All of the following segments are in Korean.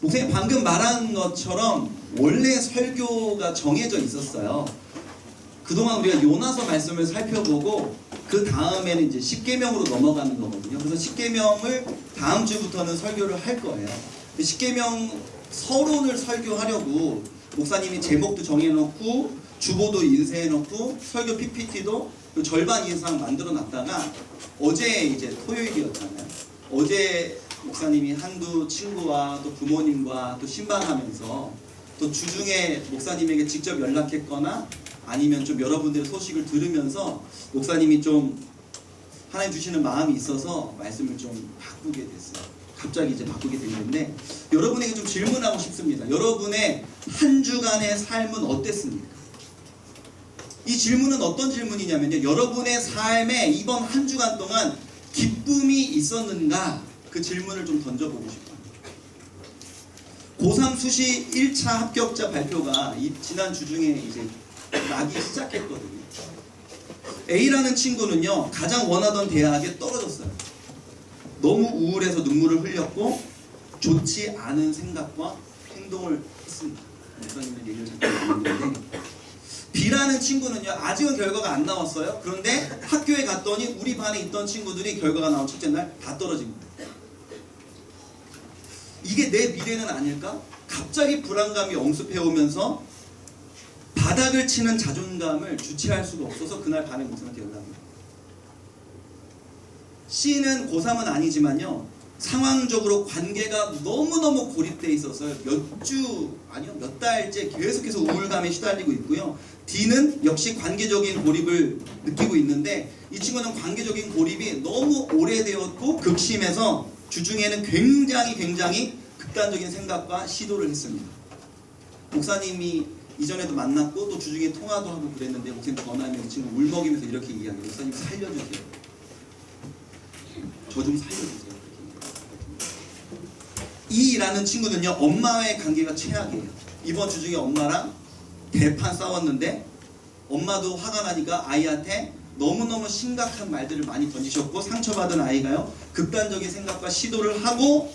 목사님 방금 말한 것처럼 원래 설교가 정해져 있었어요. 그동안 우리가 요나서 말씀을 살펴보고 그 다음에는 이제 십계명으로 넘어가는 거거든요. 그래서 십계명을 다음 주부터는 설교를 할 거예요. 십계명 서론을 설교하려고 목사님이 제목도 정해놓고 주보도 인쇄해놓고 설교 PPT도 그 절반 이상 만들어 놨다가 어제 이제 토요일이었잖아요. 어제 목사님이 한두 친구와 또 부모님과 또 신방하면서 또 주중에 목사님에게 직접 연락했거나 아니면 좀 여러분들의 소식을 들으면서 목사님이 좀 하나님 주시는 마음이 있어서 말씀을 좀 바꾸게 됐어요. 갑자기 이제 바꾸게 된 건데 여러분에게 좀 질문하고 싶습니다. 여러분의 한 주간의 삶은 어땠습니까? 이 질문은 어떤 질문이냐면요. 여러분의 삶에 이번 한 주간 동안 기쁨이 있었는가? 그 질문을 좀 던져보고 싶어요. 고3 수시 1차 합격자 발표가 지난 주중에 이제 나기 시작했거든요. A라는 친구는요, 가장 원하던 대학에 떨어졌어요. 너무 우울해서 눈물을 흘렸고 좋지 않은 생각과 행동을 했습니다. 목사님의 얘기를 잠깐 듣는데 B라는 친구는요, 아직은 결과가 안 나왔어요. 그런데 학교에 갔더니 우리 반에 있던 친구들이 결과가 나온 첫째 날 다 떨어진 거예요. 이게 내 미래는 아닐까? 갑자기 불안감이 엄습해오면서 바닥을 치는 자존감을 주체할 수가 없어서 그날 밤에 목사님한테 연락이 와요. C는 고3은 아니지만요, 상황적으로 관계가 너무너무 고립되어 있어서 몇 달째 계속해서 우울감에 시달리고 있고요. D는 역시 관계적인 고립을 느끼고 있는데 이 친구는 관계적인 고립이 너무 오래되었고 극심해서 주중에는 굉장히 극단적인 생각과 시도를 했습니다. 목사님이 이전에도 만났고 또 주중에 통화도 하고 그랬는데 목사님 전화하면 이 친구 울먹이면서 이렇게 이야기해요. 목사님 살려주세요. 저 좀 살려주세요. E라는 친구는요, 엄마와의 관계가 최악이에요. 이번 주중에 엄마랑 대판 싸웠는데 엄마도 화가 나니까 아이한테 너무너무 심각한 말들을 많이 던지셨고 상처받은 아이가요, 극단적인 생각과 시도를 하고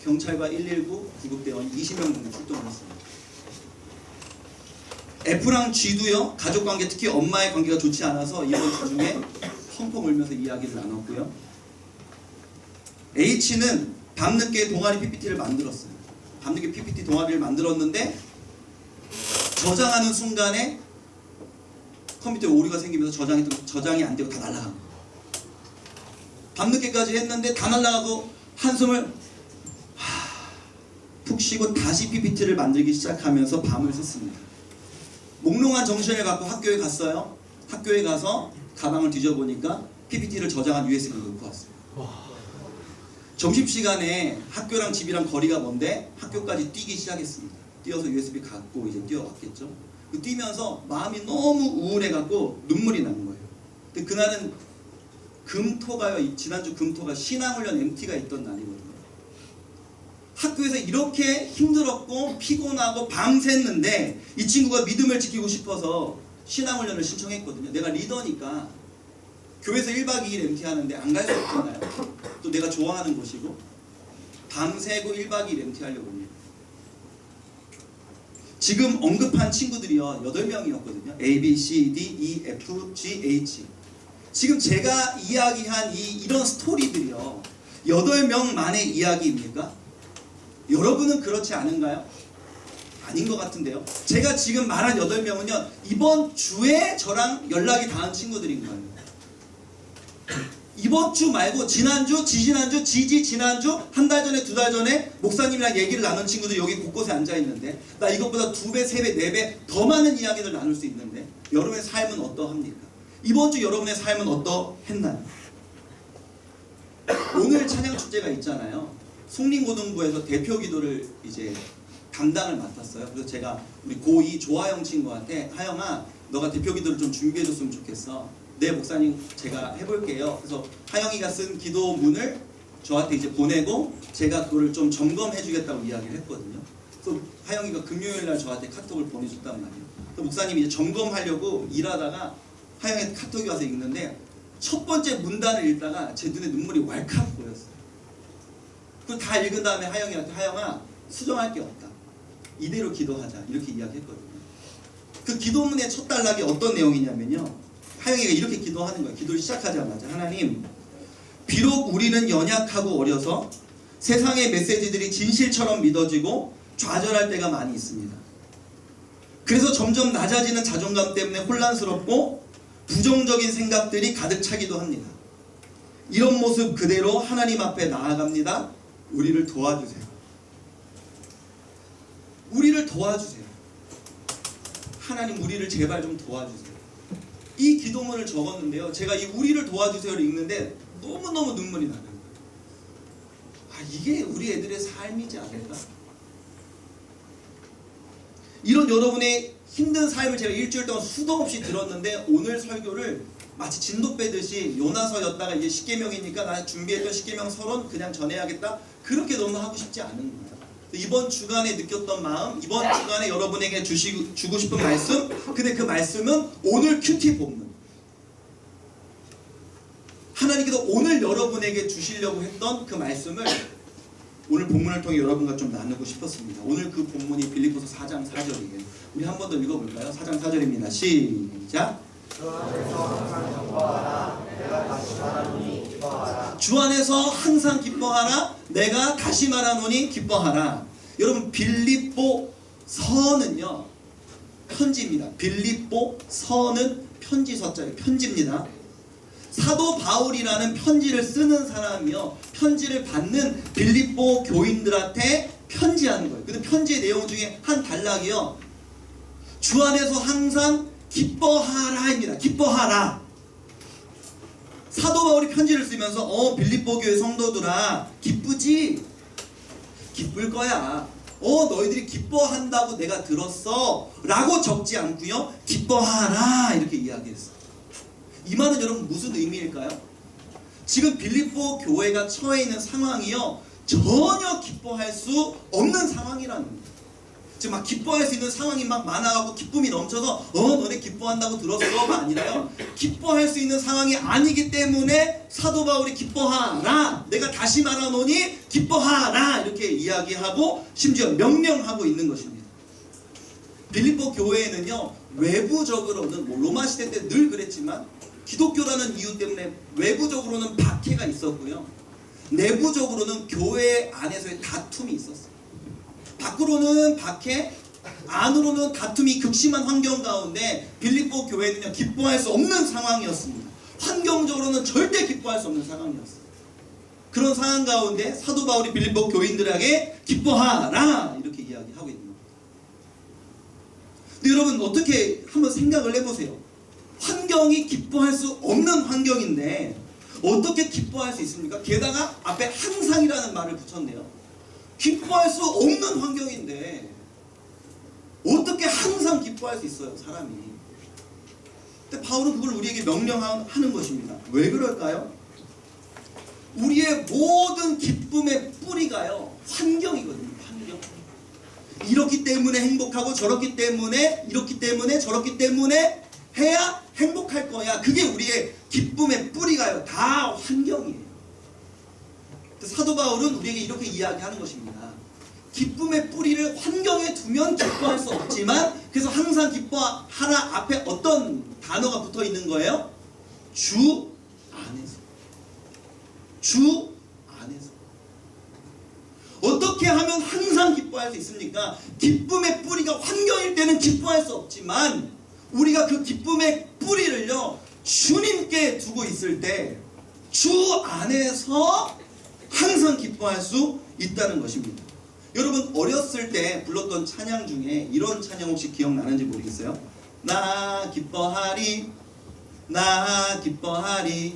경찰과 119 구급대원 20명 정도 출동을 했습니다. F랑 G도요, 가족관계 특히 엄마의 관계가 좋지 않아서 이번 주중에 펑펑 울면서 이야기를 나눴고요. H는 밤늦게 동아리 PPT를 만들었어요. 밤늦게 PPT 동아리를 만들었는데 저장하는 순간에 컴퓨터에 오류가 생기면서 저장이 안 되고 다 날아간 거예요. 밤늦게까지 했는데 다 날아가고 한숨을 푹 쉬고 다시 PPT를 만들기 시작하면서 밤을 샜습니다. 몽롱한 정신을 갖고 학교에 갔어요. 학교에 가서 가방을 뒤져보니까 PPT를 저장한 USB를 놓고 왔어요. 점심시간에 학교랑 집이랑 거리가 먼데 학교까지 뛰기 시작했습니다. 뛰어서 USB 갖고 이제 뛰어왔겠죠. 뛰면서 마음이 너무 우울해갖고 눈물이 나는 거예요. 근데 그날은 금토가요. 지난주 금토가 신앙훈련 MT가 있던 날이거든요. 학교에서 이렇게 힘들었고 피곤하고 밤샜는데 이 친구가 믿음을 지키고 싶어서 신앙훈련을 신청했거든요. 내가 리더니까 교회에서 1박 2일 MT 하는데 안 갈 수 없잖아요. 또 내가 좋아하는 곳이고 밤새고 1박 2일 MT 하려고 합니다. 지금 언급한 친구들이요, 8명이었거든요. A, B, C, D, E, F, G, H. 지금 제가 이야기한 이런 스토리들이요, 8명만의 이야기입니까? 여러분은 그렇지 않은가요? 아닌 것 같은데요. 제가 지금 말한 8명은요, 이번 주에 저랑 연락이 닿은 친구들인 거예요. 이번 주 말고 지난주, 지지난주, 지난주, 한 달 전에, 2달 전에 목사님이랑 얘기를 나눈 친구들이 여기 곳곳에 앉아있는데 나 이것보다 2배, 3배, 4배 더 많은 이야기를 나눌 수 있는데 여러분의 삶은 어떠합니까? 이번 주 여러분의 삶은 어떠했나요? 오늘 찬양 축제가 있잖아요. 송림고등부에서 대표 기도를 이제 담당을 맡았어요. 그래서 제가 우리 고2 조하영 친구한테 하영아, 너가 대표 기도를 좀 준비해줬으면 좋겠어. 네 목사님 제가 해볼게요. 그래서 하영이가 쓴 기도문을 저한테 이제 보내고 제가 그거를 좀 점검해 주겠다고 이야기를 했거든요. 그래서 하영이가 금요일날 저한테 카톡을 보내줬단 말이에요. 그래서 목사님이 이제 점검하려고 일하다가 하영이 카톡이 와서 읽는데 첫 번째 문단을 읽다가 제 눈에 눈물이 왈칵 보였어요. 그걸 다 읽은 다음에 하영이한테 하영아, 수정할 게 없다. 이대로 기도하자. 이렇게 이야기했거든요. 그 기도문의 첫 단락이 어떤 내용이냐면요. 하영이가 이렇게 기도하는 거예요. 기도를 시작하자마자 하나님, 비록 우리는 연약하고 어려서 세상의 메시지들이 진실처럼 믿어지고 좌절할 때가 많이 있습니다. 그래서 점점 낮아지는 자존감 때문에 혼란스럽고 부정적인 생각들이 가득 차기도 합니다. 이런 모습 그대로 하나님 앞에 나아갑니다. 우리를 도와주세요. 우리를 도와주세요. 하나님, 우리를 제발 좀 도와주세요. 이 기도문을 적었는데요. 제가 이 우리를 도와주세요를 읽는데 너무너무 눈물이 나는 거예요. 이게 우리 애들의 삶이지 않을까? 이런 여러분의 힘든 삶을 제가 일주일 동안 수도 없이 들었는데 오늘 설교를 마치 진도 빼듯이 요나서였다가 이제 십계명이니까 나 준비했던 십계명 서론 그냥 전해야겠다, 그렇게 너무 하고 싶지 않은 거예요. 이번 주간에 느꼈던 마음, 이번 주간에 여러분에게 주고 싶은 말씀, 근데 그 말씀은 오늘 큐티 본문, 하나님께서 오늘 여러분에게 주시려고 했던 그 말씀을 오늘 본문을 통해 여러분과 좀 나누고 싶었습니다. 오늘 그 본문이 빌립보서 4장 4절이에요. 우리 한 번 더 읽어볼까요? 4장 4절입니다. 시작. 주 안에서 항상 기뻐하라. 내가 다시 말하노니 기뻐하라. 여러분, 빌립보서는요, 편지입니다. 빌립보서는 편지서자예요. 편지입니다. 사도 바울이라는 편지를 쓰는 사람이요, 편지를 받는 빌립보 교인들한테 편지하는 거예요. 근데 편지의 내용 중에 한 단락이요, 주 안에서 항상 기뻐하라입니다. 기뻐하라. 사도 바울이 편지를 쓰면서 빌립보 교회 성도들아, 기쁘지? 기쁠 거야. 너희들이 기뻐한다고 내가 들었어 라고 적지 않고요, 기뻐하라 이렇게 이야기했어요. 이 말은 여러분 무슨 의미일까요? 지금 빌립보 교회가 처해 있는 상황이요, 전혀 기뻐할 수 없는 상황이라는 거예요. 지금 막 기뻐할 수 있는 상황이 막 많아가고 기쁨이 넘쳐서 너네 기뻐한다고 들었어가 아니라요, 기뻐할 수 있는 상황이 아니기 때문에 사도 바울이 기뻐하라, 내가 다시 말하노니 기뻐하라 이렇게 이야기하고 심지어 명령하고 있는 것입니다. 빌립보 교회에는요, 외부적으로는 로마 시대 때 늘 그랬지만 기독교라는 이유 때문에 외부적으로는 박해가 있었고요, 내부적으로는 교회 안에서의 다툼이 있었어요. 밖으로는 박해, 안으로는 다툼이 극심한 환경 가운데 빌립보 교회는요, 기뻐할 수 없는 상황이었습니다. 환경적으로는 절대 기뻐할 수 없는 상황이었어요. 그런 상황 가운데 사도 바울이 빌립보 교인들에게 기뻐하라 이렇게 이야기하고 있는 겁니다. 근데 여러분, 어떻게 한번 생각을 해보세요. 환경이 기뻐할 수 없는 환경인데 어떻게 기뻐할 수 있습니까? 게다가 앞에 항상이라는 말을 붙였네요. 기뻐할 수 없는 환경인데 어떻게 항상 기뻐할 수 있어요, 사람이. 근데 바울은 그걸 우리에게 명령하는 것입니다. 왜 그럴까요? 우리의 모든 기쁨의 뿌리가요, 환경이거든요. 환경. 이렇기 때문에 행복하고 저렇기 때문에 이렇기 때문에 저렇기 때문에 해야 행복할 거야. 그게 우리의 기쁨의 뿌리가요, 다 환경이에요. 사도 바울은 우리에게 이렇게 이야기하는 것입니다. 기쁨의 뿌리를 환경에 두면 기뻐할 수 없지만, 그래서 항상 기뻐하라 앞에 어떤 단어가 붙어 있는 거예요? 주 안에서. 주 안에서. 어떻게 하면 항상 기뻐할 수 있습니까? 기쁨의 뿌리가 환경일 때는 기뻐할 수 없지만 우리가 그 기쁨의 뿌리를요, 주님께 두고 있을 때 주 안에서 항상 기뻐할 수 있다는 것입니다. 여러분, 어렸을 때 불렀던 찬양 중에 이런 찬양 혹시 기억나는지 모르겠어요? 나 기뻐하리, 나 기뻐하리,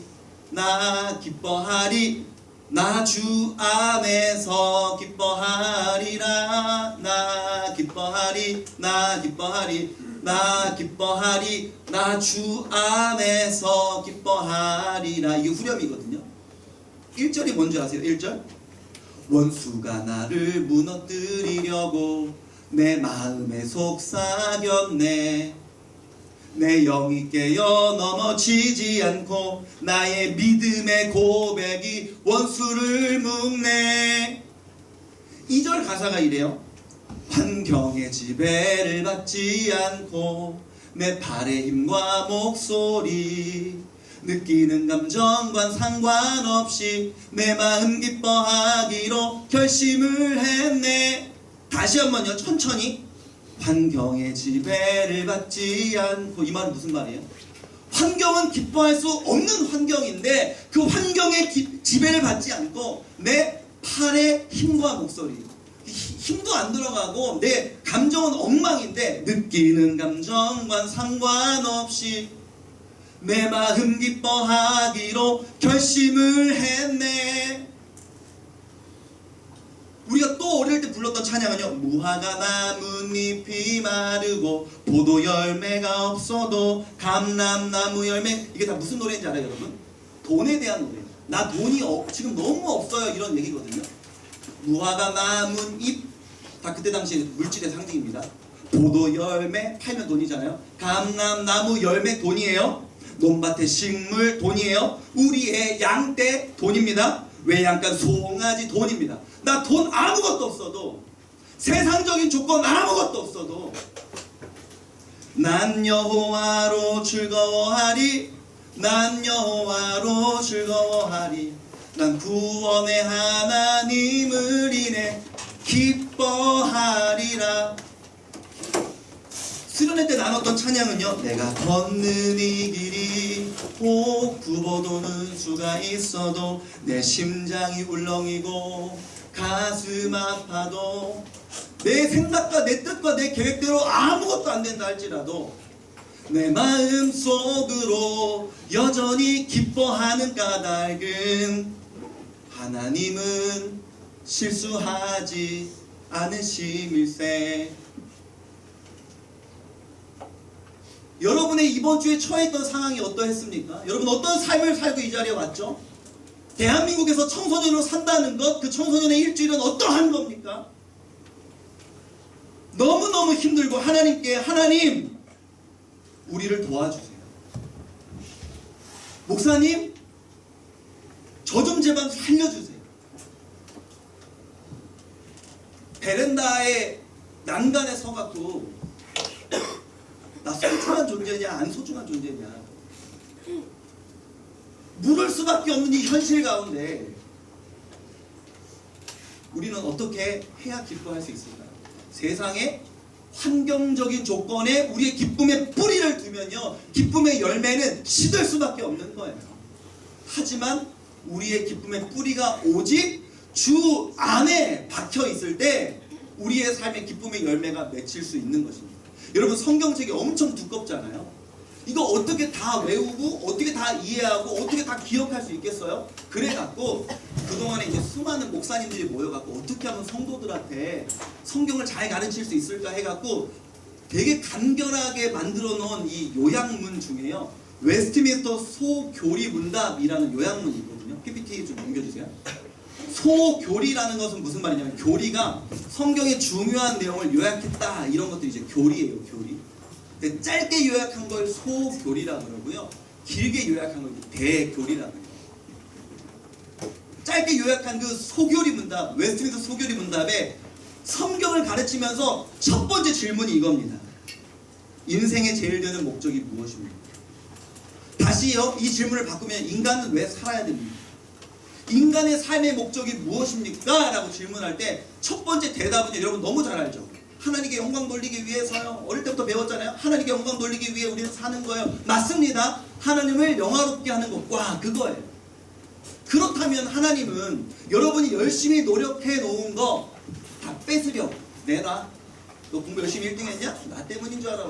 나 기뻐하리, 나 주 안에서 기뻐하리라. 나 기뻐하리, 나 기뻐하리, 나 기뻐하리, 나 주 안에서 기뻐하리라. 이게 후렴이거든요. 1절이 뭔지 아세요? 1절. 원수가 나를 무너뜨리려고 내 마음에 속삭였네. 내 영이 깨어 넘어지지 않고 나의 믿음의 고백이 원수를 묶네. 2절 가사가 이래요. 환경의 지배를 받지 않고 내 팔의 힘과 목소리 느끼는 감정과 상관없이 내 마음 기뻐하기로 결심을 했네. 다시 한번요, 천천히. 환경의 지배를 받지 않고. 이 말은 무슨 말이에요? 환경은 기뻐할 수 없는 환경인데 그 환경의 지배를 받지 않고 내 팔의 힘과 목소리, 힘도 안 들어가고 내 감정은 엉망인데 느끼는 감정과 상관없이 내 마음 기뻐하기로 결심을 했네. 우리가 또 어릴 때 불렀던 찬양은요, 무화과 나뭇잎이 마르고 포도 열매가 없어도 감람나무 열매. 이게 다 무슨 노래인지 알아요, 여러분? 돈에 대한 노래. 나 돈이 지금 너무 없어요, 이런 얘기거든요. 무화과 나뭇잎, 다 그때 당시 물질의 상징입니다. 포도 열매 팔면 돈이잖아요. 감람나무 열매 돈이에요. 논밭의 식물 돈이에요. 우리의 양떼 돈입니다. 외양간 송아지 돈입니다. 나 돈 아무것도 없어도, 세상적인 조건 아무것도 없어도 난 여호와로 즐거워하리. 난 여호와로 즐거워하리. 난 구원의 하나님을 인해 기뻐하리라. 수련회 때 나눴던 찬양은요, 내가 걷는 이 길이 굽어도는 수가 있어도 내 심장이 울렁이고 가슴 아파도 내 생각과 내 뜻과 내 계획대로 아무것도 안 된다 할지라도 내 마음 속으로 여전히 기뻐하는 까닭은 하나님은 실수하지 않으심일세. 여러분의 이번 주에 처했던 상황이 어떠했습니까? 여러분 어떤 삶을 살고 이 자리에 왔죠? 대한민국에서 청소년으로 산다는 것, 그 청소년의 일주일은 어떠한 겁니까? 너무너무 힘들고 하나님께, 하나님 우리를 도와주세요. 목사님 저 좀 제발 살려주세요. 베란다에 난간에 서갖고 나 소중한 존재냐 안 소중한 존재냐 물을 수밖에 없는 이 현실 가운데 우리는 어떻게 해야 기뻐할 수 있을까요? 세상의 환경적인 조건에 우리의 기쁨의 뿌리를 두면요, 기쁨의 열매는 시들 수밖에 없는 거예요. 하지만 우리의 기쁨의 뿌리가 오직 주 안에 박혀 있을 때 우리의 삶의 기쁨의 열매가 맺힐 수 있는 것입니다. 여러분 성경책이 엄청 두껍잖아요. 이거 어떻게 다 외우고 어떻게 다 이해하고 어떻게 다 기억할 수 있겠어요? 그래갖고 그동안에 이제 수많은 목사님들이 모여갖고 어떻게 하면 성도들한테 성경을 잘 가르칠 수 있을까 해갖고 되게 간결하게 만들어 놓은 이 요약문 중에요, 웨스트민스터 소교리 문답이라는 요약문이 있거든요. PPT 좀 넘겨주세요. 소교리라는 것은 무슨 말이냐면, 교리가 성경의 중요한 내용을 요약했다 이런 것들이 이제 교리예요. 교리. 근데 짧게 요약한 걸 소교리라고 그러고요, 길게 요약한 걸 대교리라고 해요. 짧게 요약한 그 소교리 문답, 웨스트민스터 소교리 문답에 성경을 가르치면서 첫 번째 질문이 이겁니다. 인생의 제일 되는 목적이 무엇입니까? 다시요, 이 질문을 바꾸면 인간은 왜 살아야 됩니까? 인간의 삶의 목적이 무엇입니까? 라고 질문할 때 첫 번째 대답은 여러분 너무 잘 알죠. 하나님께 영광 돌리기 위해서요. 어릴 때부터 배웠잖아요. 하나님께 영광 돌리기 위해 우리는 사는 거예요. 맞습니다. 하나님을 영화롭게 하는 것과 그거예요. 그렇다면 하나님은 여러분이 열심히 노력해 놓은 거 다 뺏으려 내놔. 너 공부 열심히 1등 했냐? 나 때문인 줄 알아.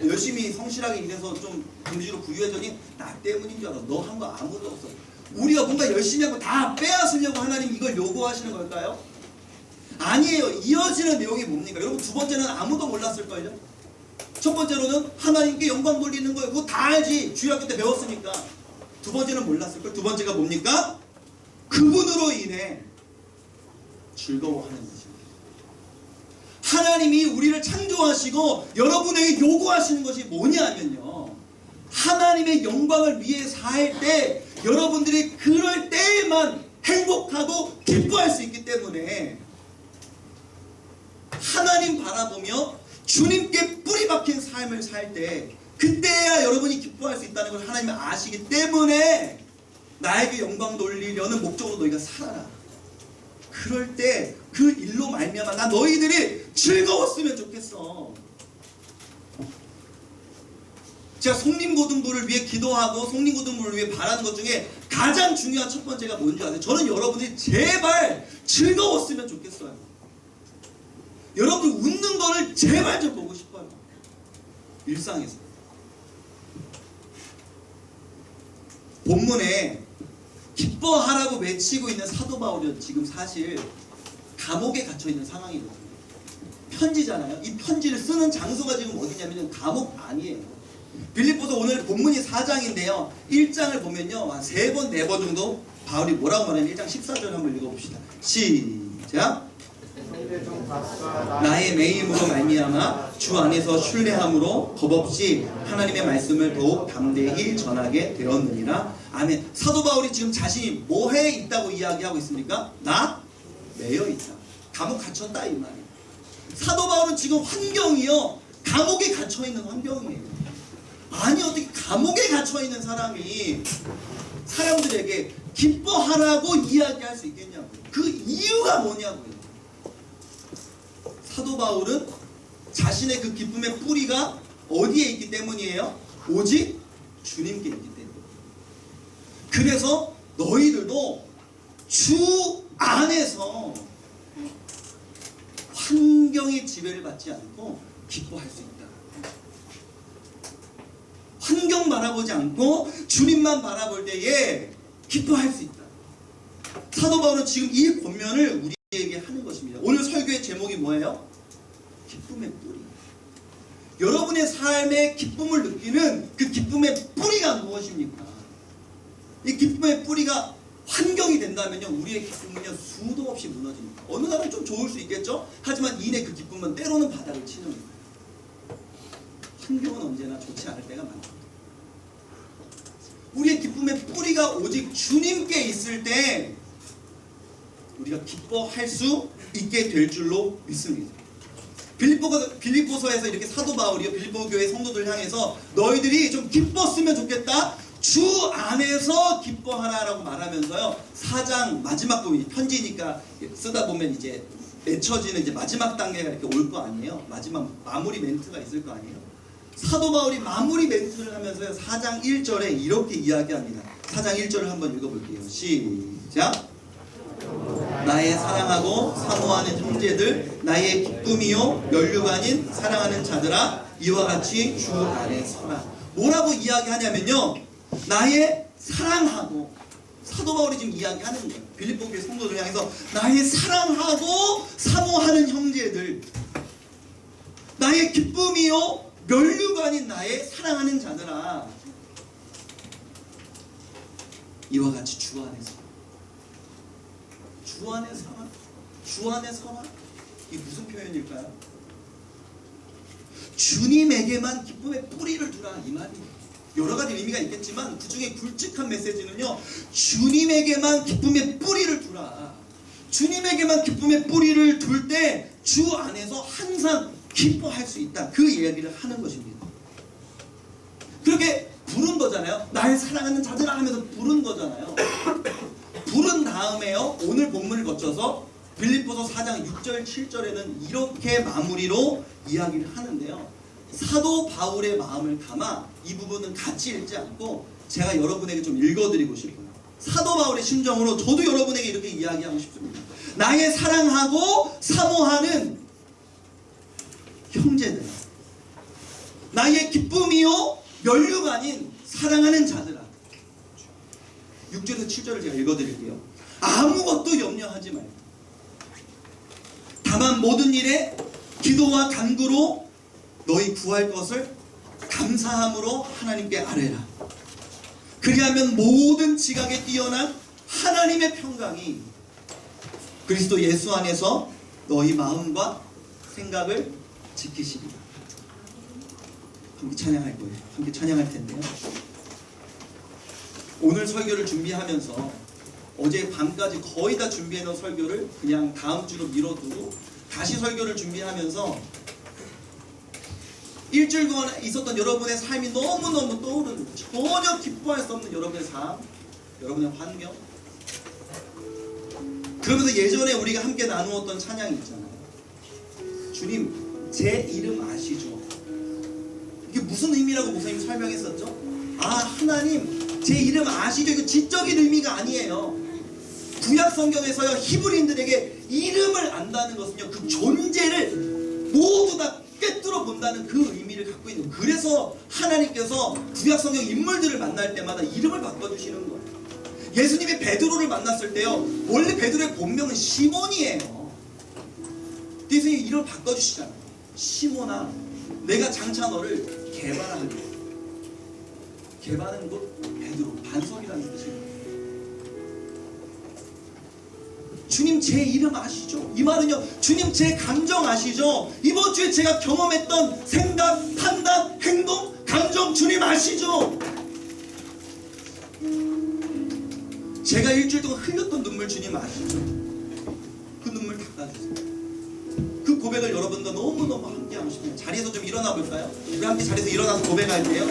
열심히 성실하게 일해서 좀 경제적으로 부유해졌니? 나 때문인 줄 알아. 너 한 거 아무도 없어. 우리가 뭔가 열심히 하고 다 빼앗으려고 하나님 이걸 요구하시는 걸까요? 아니에요. 이어지는 내용이 뭡니까? 여러분 두 번째는 아무도 몰랐을걸요? 첫 번째로는 하나님께 영광 돌리는 거예요. 그거 다 알지. 주일학교 때 배웠으니까. 두 번째는 몰랐을걸. 두 번째가 뭡니까? 그분으로 인해 즐거워하는 것입니다. 하나님이 우리를 창조하시고 여러분에게 요구하시는 것이 뭐냐면요, 하나님의 영광을 위해 살 때 여러분들이 그럴 때에만 행복하고 기뻐할 수 있기 때문에 하나님 바라보며 주님께 뿌리 박힌 삶을 살 때 그때야 여러분이 기뻐할 수 있다는 걸 하나님이 아시기 때문에 나에게 영광 돌리려는 목적으로 너희가 살아라. 그럴 때 그 일로 말미암아 나 너희들이 즐거웠으면 좋겠어. 제가 성림고등부를 위해 기도하고 성림고등부를 위해 바라는 것 중에 가장 중요한 첫 번째가 뭔지 아세요? 저는 여러분들이 제발 즐거웠으면 좋겠어요. 여러분 웃는 거를 제발 좀 보고 싶어요. 일상에서. 본문에 기뻐하라고 외치고 있는 사도 바울은 지금 사실 감옥에 갇혀 있는 상황이거든요. 편지잖아요. 이 편지를 쓰는 장소가 지금 어디냐면 감옥 안이에요. 빌립보서 오늘 본문이 4장인데요. 1장을 보면요. 한 3번, 4번 정도 바울이 뭐라고 말하냐면 1장 14절 한번 읽어봅시다. 시작. 나의 매임으로 말미암아 주 안에서 신뢰함으로 겁없이 하나님의 말씀을 더욱 담대히 전하게 되었느니라. 아멘. 사도 바울이 지금 자신이 뭐해 있다고 이야기하고 있습니까? 나 매여 있다. 감옥 갇혔다 이 말이에요. 사도 바울은 지금 환경이요. 감옥에 갇혀 있는 환경이에요. 아니 어떻게 감옥에 갇혀 있는 사람이 사람들에게 기뻐하라고 이야기할 수 있겠냐고요. 그 이유가 뭐냐고요. 사도 바울은 자신의 그 기쁨의 뿌리가 어디에 있기 때문이에요? 오직 주님께 있기 때문에. 그래서 너희들도 주 안에서 환경의 지배를 받지 않고 기뻐할 수 있다. 환경 바라보지 않고 주님만 바라볼 때에 기뻐할 수 있다. 사도 바울은 지금 이 권면을 우리에게 하는 것입니다. 오늘 설교의 제목이 뭐예요? 기쁨의 뿌리. 여러분의 삶에 기쁨을 느끼는 그 기쁨의 뿌리가 무엇입니까? 이 기쁨의 뿌리가 환경이 된다면요, 우리의 기쁨은요 수도 없이 무너집니다. 어느 날은 좀 좋을 수 있겠죠? 하지만 이내 그 기쁨은 때로는 바닥을 치는 거예요. 환경은 언제나 좋지 않을 때가 많다. 우리의 기쁨의 뿌리가 오직 주님께 있을 때 우리가 기뻐할 수 있게 될 줄로 믿습니다. 빌립보서에서 이렇게 사도 바울이요 빌립보 교회 성도들 향해서 너희들이 좀 기뻤으면 좋겠다. 주 안에서 기뻐하라라고 말하면서요. 4장 마지막 부분 편지니까 쓰다 보면 이제 맺혀지는 이제 마지막 단계가 이렇게 올 거 아니에요. 마지막 마무리 멘트가 있을 거 아니에요. 사도 바울이 마무리 멘트를 하면서요 4장 1절에 이렇게 이야기합니다. 4장 1절을 한번 읽어볼게요. 시작. 나의 사랑하고 사모하는 형제들, 나의 기쁨이요 면류관인 사랑하는 자들아, 이와 같이 주 안에 서라. 뭐라고 이야기하냐면요, 나의 사랑하고, 사도 바울이 지금 이야기하는 거예요. 빌립보 교회 성도들 향해서 나의 사랑하고 사모하는 형제들, 나의 기쁨이요 면류관인 나의 사랑하는 자들아, 이와 같이 주 안에 서라. 주 안에 서라. 주 안에 서라. 이게 무슨 표현일까요? 주님에게만 기쁨의 뿌리를 두라 이 말이에요. 여러 가지 의미가 있겠지만 그 중에 굵직한 메시지는요, 주님에게만 기쁨의 뿌리를 두라. 주님에게만 기쁨의 뿌리를 둘 때 주 안에서 항상 기뻐할 수 있다. 그 이야기를 하는 것입니다. 그렇게 부른 거잖아요. 날 사랑하는 자들아 하면서 부른 거잖아요. 부른 다음에요, 오늘 본문을 거쳐서 빌립보서 4장 6절 7절에는 이렇게 마무리로 이야기를 하는데요. 사도 바울의 마음을 담아 이 부분은 같이 읽지 않고 제가 여러분에게 좀 읽어드리고 싶어요. 사도 바울의 심정으로 저도 여러분에게 이렇게 이야기하고 싶습니다. 나의 사랑하고 사모하는 형제들, 나의 기쁨이요 면류관인 사랑하는 자들아. 6절에서 7절을 제가 읽어드릴게요. 아무것도 염려하지 말고 다만 모든 일에 기도와 간구로 너희 구할 것을 감사함으로 하나님께 아뢰라. 그리하면 모든 지각에 뛰어난 하나님의 평강이 그리스도 예수 안에서 너희 마음과 생각을 지키시리라. 함께 찬양할 거예요. 함께 찬양할 텐데요. 오늘 설교를 준비하면서 어제 밤까지 거의 다 준비해놓은 설교를 그냥 다음 주로 미뤄두고 다시 설교를 준비하면서 일주일 동안 있었던 여러분의 삶이 너무너무 떠오르는 거예요. 전혀 기뻐할 수 없는 여러분의 삶, 여러분의 환경. 그러면서 예전에 우리가 함께 나누었던 찬양이 있잖아요. 주님, 제 이름 아시죠? 이게 무슨 의미라고 목사님이 설명했었죠? 아, 하나님, 제 이름 아시죠? 이거 지적인 의미가 아니에요. 구약 성경에서요, 히브리인들에게 이름을 안다는 것은요, 그 존재를 모두 다 꿰뚫어 본다는 그 의미를 갖고 있는 거예요. 그래서 하나님께서 구약 성경 인물들을 만날 때마다 이름을 바꿔주시는 거예요. 예수님이 베드로를 만났을 때요, 원래 베드로의 본명은 시몬이에요. 예수님이 이름을 바꿔주시잖아요. 시몬아, 내가 장차 너를 개발하는 거예요. 개발하는 것 베드로, 반석이라는 뜻이에요. 주님 제 이름 아시죠? 이 말은요, 주님 제 감정 아시죠? 이번 주에 제가 경험했던 생각, 판단, 행동, 감정 주님 아시죠? 제가 일주일 동안 흘렸던 눈물 주님 아시죠? 그 눈물 닦아주세요. 그 고백을 여러분과 너무너무 함께하고 싶어요. 자리에서 좀 일어나 볼까요? 우리 함께 자리에서 일어나서 고백할게요.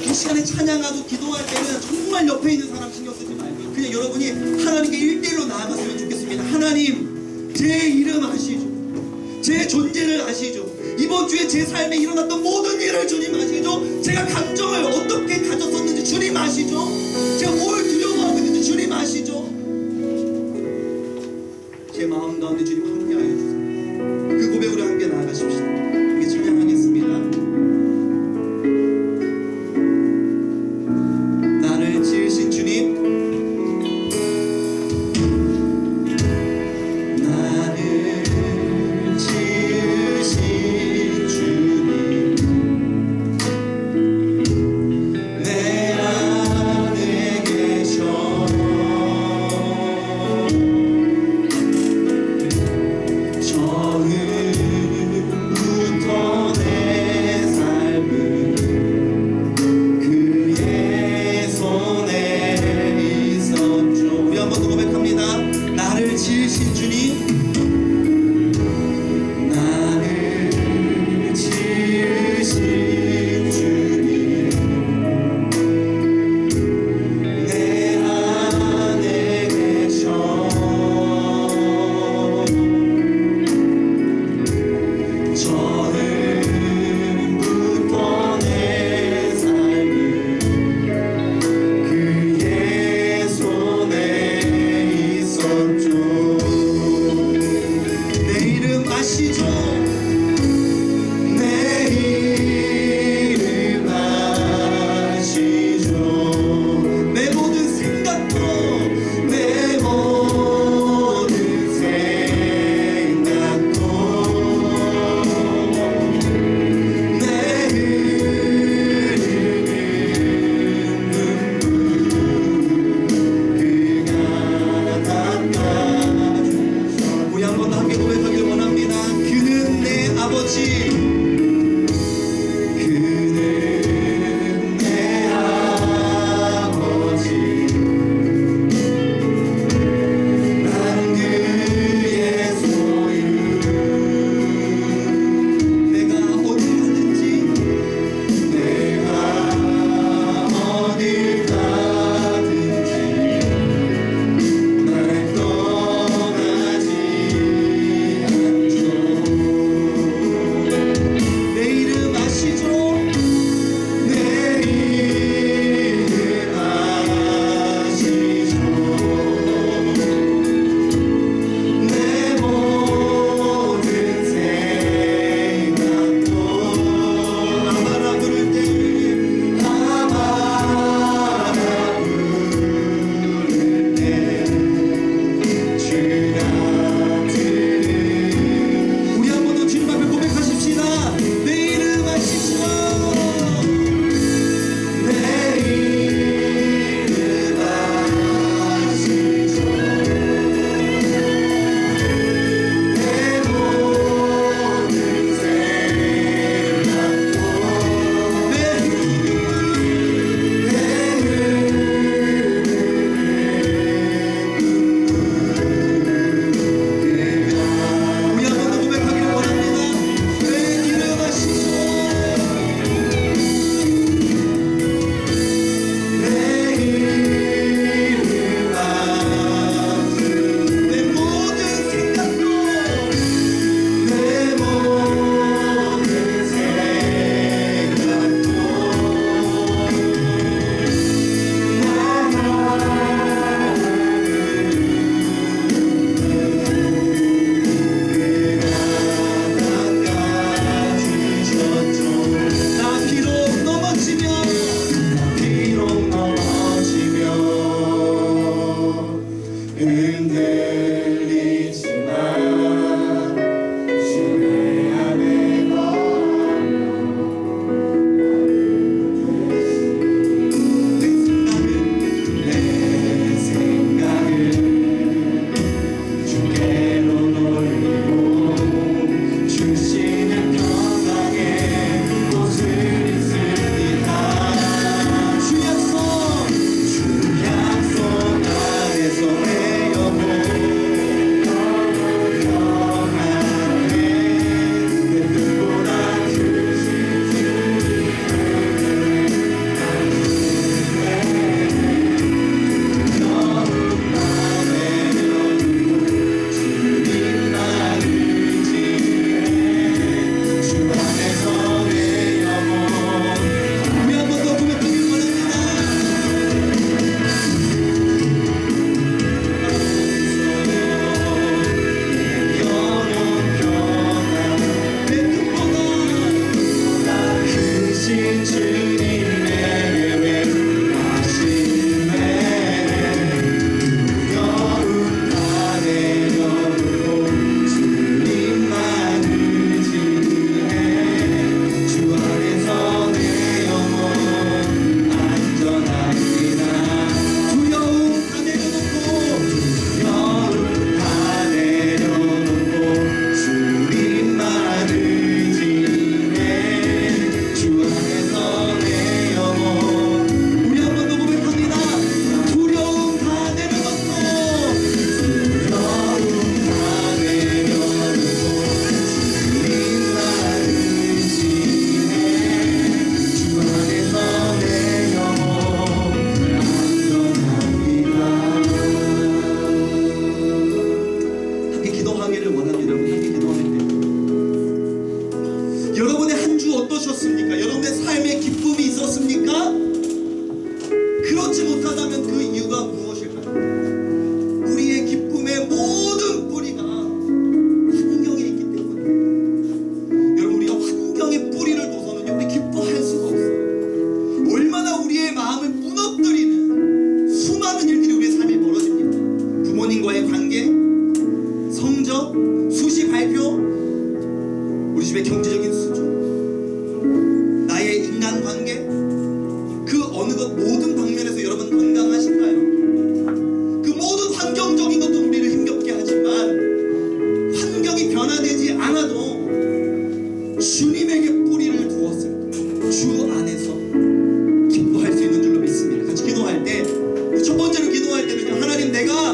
이 시간에 찬양하고 기도할 때는 정말 옆에 있는 사람 신경 쓰지 말고 그냥 여러분이 하나님께 1대1로 나아갔으면 좋겠습니다. 하나님, 제 이름 아시죠? 제 존재를 아시죠? 이번 주에 제 삶에 일어났던 모든 일을 주님 아시죠? 제가 감정을 어떻게 가졌었는지 주님 아시죠? 제가 뭘 두려워하고 있는지 주님 아시죠? 제 마음 가운데 주님 함께하여 주세요. 그 고백으로 함께 나아가십시다. 함께 찬양하겠습니다. 나를 지으신 주님, 나를 지으신 주님, 내 안에 계셔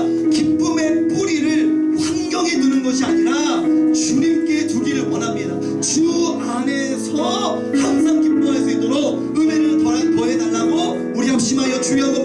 우리가 기쁨의 뿌리를 환경에 두는 것이 아니라 주님께 두기를 원합니다. 주 안에서 항상 기뻐할 수 있도록 은혜를 더해달라고 우리 합심하여 주여